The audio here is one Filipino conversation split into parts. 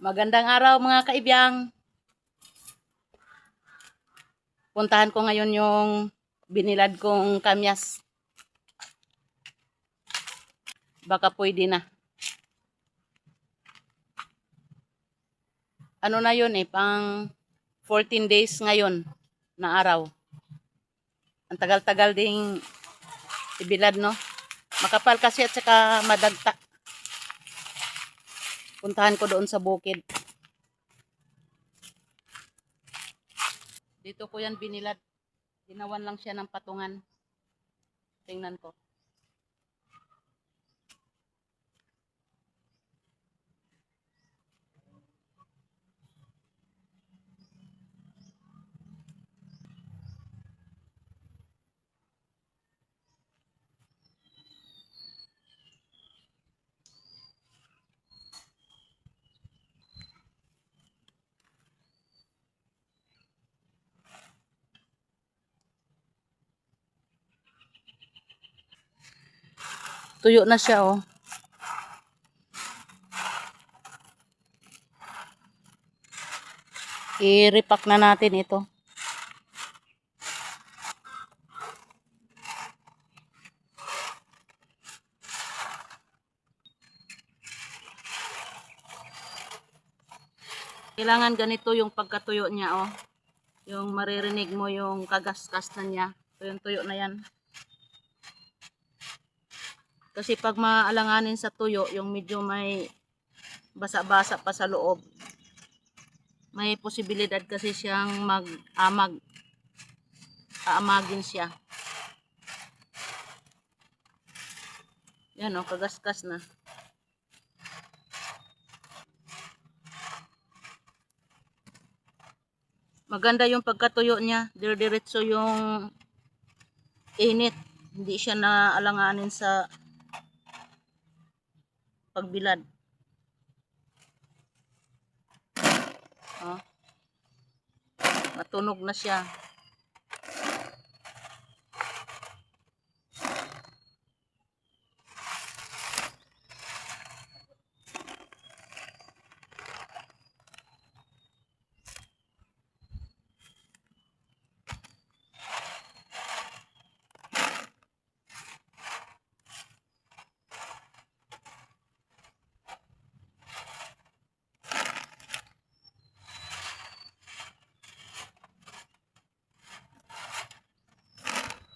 Magandang araw mga kaibiyang. Puntahan ko ngayon yung binilad kong kamyas. Baka pwede na. Ano na yun pang 14 days ngayon na araw. Ang tagal-tagal ding ibilad, no? Makapal kasi at saka madagta. Puntahan ko doon sa bukid. Dito ko yan binilad. Ginawan lang siya ng patungan. Tingnan ko. Tuyo na siya, oh. I-repack na natin ito. Kailangan ganito yung pagkatuyo niya, oh. Yung maririnig mo yung kagaskas na niya. So, yung tuyo na yan. Kasi pag maalanganin sa tuyo, yung medyo may basa-basa pa sa loob, may posibilidad kasi siyang mag-amag. Aamagin siya. Yan, oh, kagaskas na. Maganda yung pagkatuyo niya. Dire-diretso yung init. Hindi siya naalanganin sa pagbilad. Oh. Matunog na siya.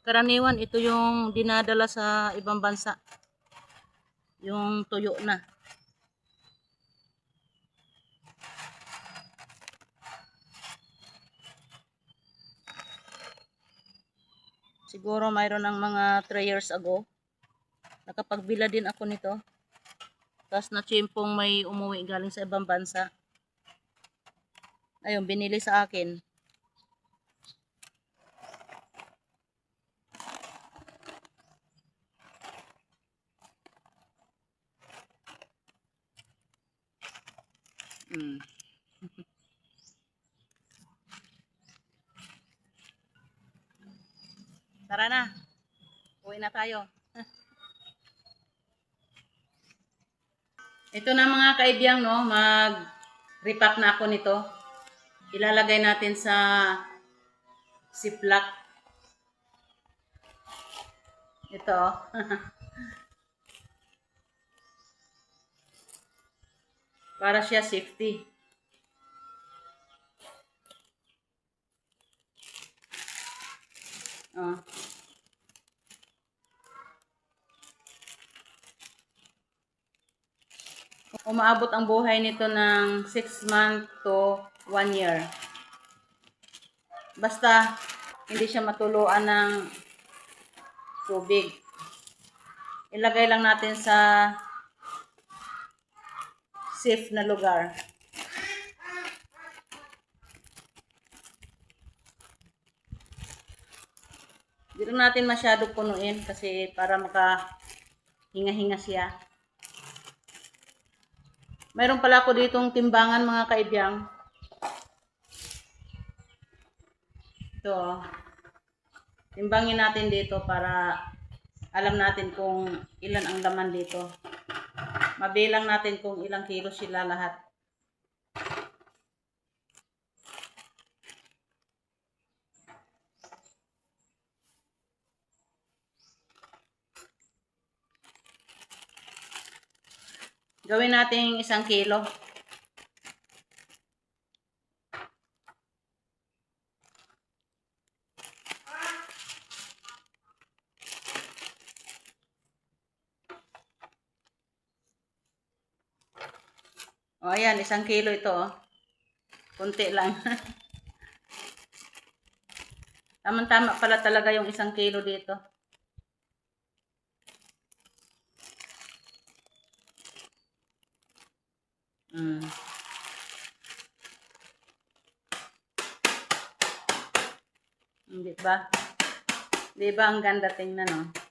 Karaniwan ito yung dinadala sa ibang bansa. Yung tuyo na. Siguro mayroon ng mga 3 years ago. Nakapagbila din ako nito. Tapos na tsimpong may umuwi galing sa ibang bansa. Ayun, binili sa akin. Tara na. Uwi na tayo. Ito na mga kaibiyang, no, mag-repack na ako nito. Ilalagay natin sa ziplock. Ito, oh. Para siya safety. Oh. Umaabot ang buhay nito ng 6 months to 1 year. Basta hindi siya matuluan ng tubig. Ilagay lang natin sa safe na lugar. Hindi rin natin masyado punuin kasi para makahinga-hinga siya. Mayroon pala ako ditong timbangan mga kaibiyang. Ito. Timbangin natin dito para alam natin kung ilan ang laman dito. Mabilang natin kung ilang kilo sila lahat. Gawin natin 1 kilo. O, ayan, 1 kilo ito, oh. Kunti lang. Tama-tama pala talaga yung 1 kilo dito. Mm. Hindi ba? Di ba ang ganda tingnan, no?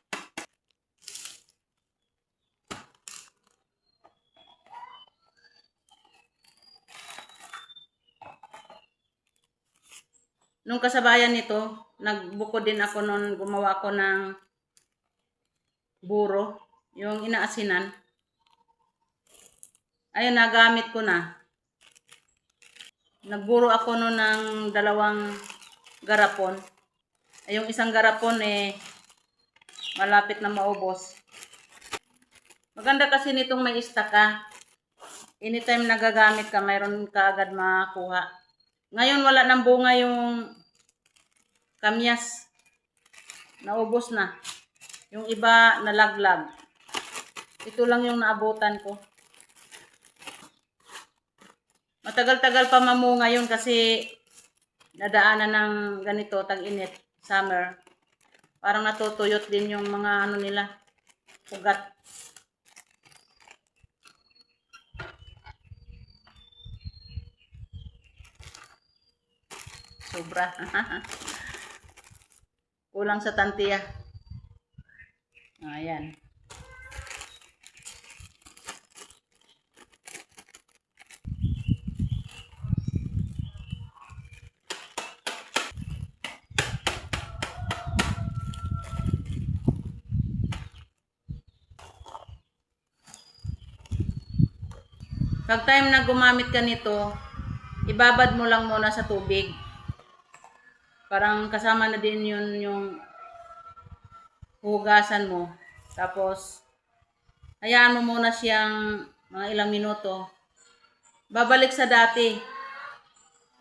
Nung kasabayan nito, nagbuko din ako noon, gumawa ako ng buro, yung inaasinan. Ayun, nagamit ko na. Nagburo ako noon ng 2 garapon. Ay, yung 1 garapon malapit na maubos. Maganda kasi nitong may istaka. Anytime nagagamit ka, mayroon ka agad makuha. Ngayon wala nang bunga yung kamyas. Naubos na. Yung iba nalaglag. Ito lang yung naabutan ko. Matagal-tagal pa mamunga yun kasi nadaanan ng ganito, tag-init, summer. Parang natutuyot din yung mga ano nila, ugat. Sobra. Kulang sa tantiya. Ayan. Pag time na gumamit ka nito, ibabad mo lang muna sa tubig. Parang kasama na din yun yung hugasan mo. Tapos, hayaan mo muna siyang mga ilang minuto. Babalik sa dati.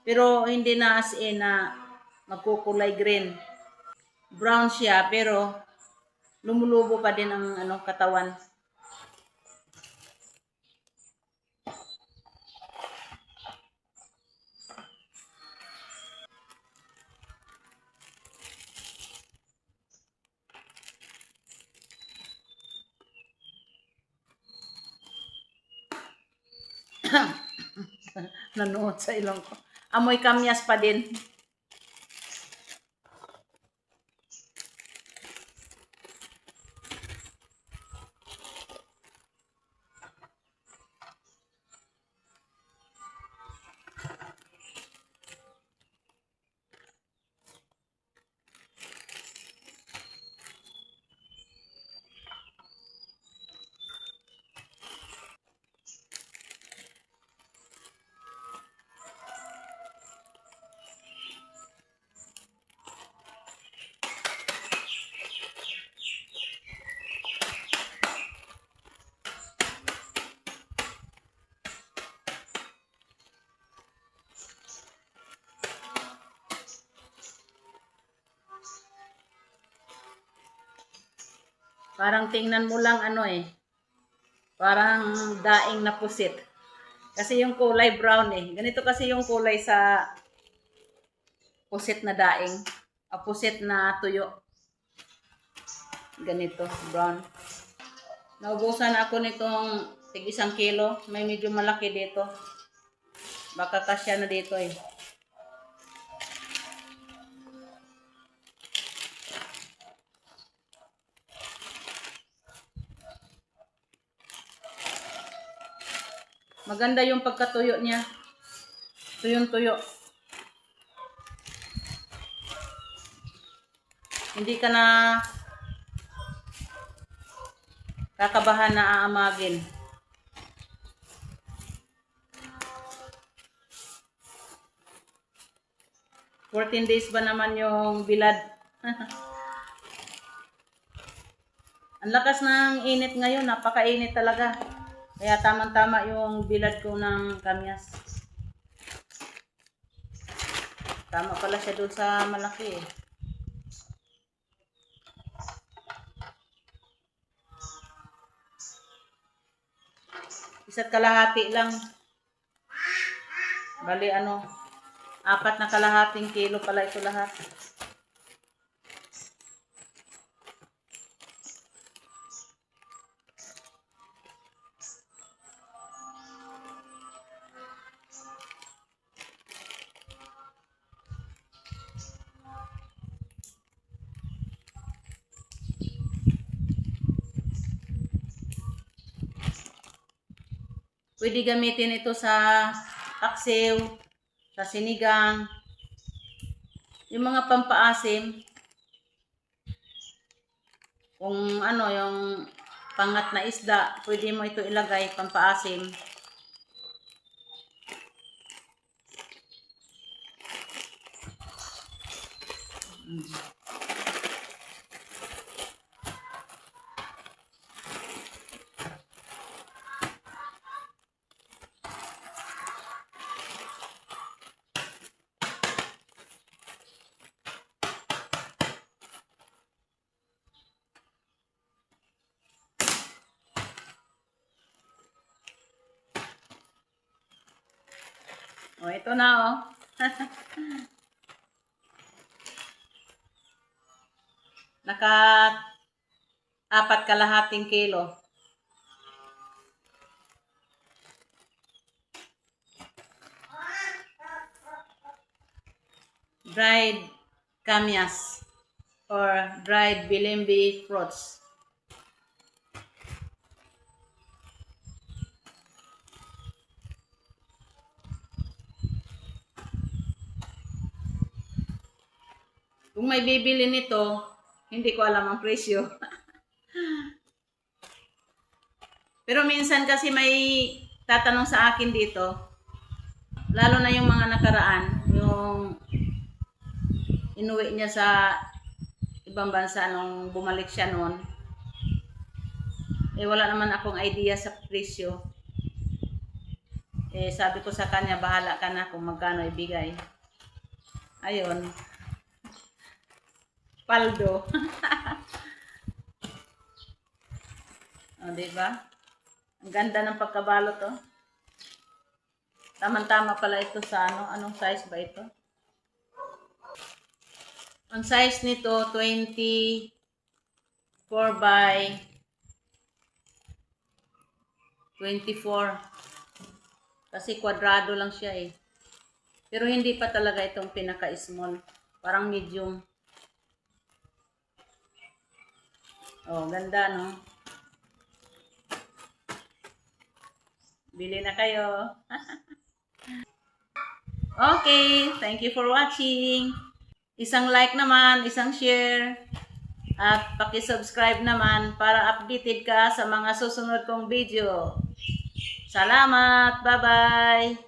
Pero hindi na as in na magkukulay green. Brown siya pero lumulubo pa din ang katawan. Nanuot sa ilong ko. Amoy kamyas pa din. Parang tingnan mo lang parang daing na pusit. Kasi yung kulay brown Ganito kasi yung kulay sa pusit na daing. Pusit na tuyo. Ganito, brown. Naubusan ako nitong tig 1 kilo. May medyo malaki dito. Baka kasya na dito Maganda yung pagkatuyo niya. Tuyong-tuyo. Hindi ka na kakabahan na aamagin. "14 days ba naman yung bilad?" Ang lakas ng init ngayon, napakainit talaga. Kaya tamang-tama yung bilad ko ng kamyas. Tama pala siya doon sa malaki eh. Isa't kalahati lang. Bali 4 na kalahating kilo pala ito lahat. Pwede gamitin ito sa paksiw, sa sinigang, yung mga pampaasim. Kung yung pangat na isda, pwede mo ito ilagay, pampaasim. O, ito na Naka 4 kalahating kilo. Dried kamyas or dried bilimbi fruits. Kung may bibili nito, hindi ko alam ang presyo. Pero minsan kasi may tatanong sa akin dito, lalo na yung mga nakaraan, yung inuwi niya sa ibang bansa nung bumalik siya noon. Wala naman akong idea sa presyo. Sabi ko sa kanya, bahala ka na kung magkano ibigay. Ayun. Paldo. Diba? Ang ganda ng pagkabalot Tama-tama pala ito sa anong size ba ito? Ang size nito 24 by 24. Kasi kwadrado lang siya Pero hindi pa talaga itong pinaka-small. Parang medium. Ganda Bili na kayo. Okay, thank you for watching. Isang like naman, isang share, at paki-subscribe naman para updated ka sa mga susunod kong video. Salamat! Bye-bye!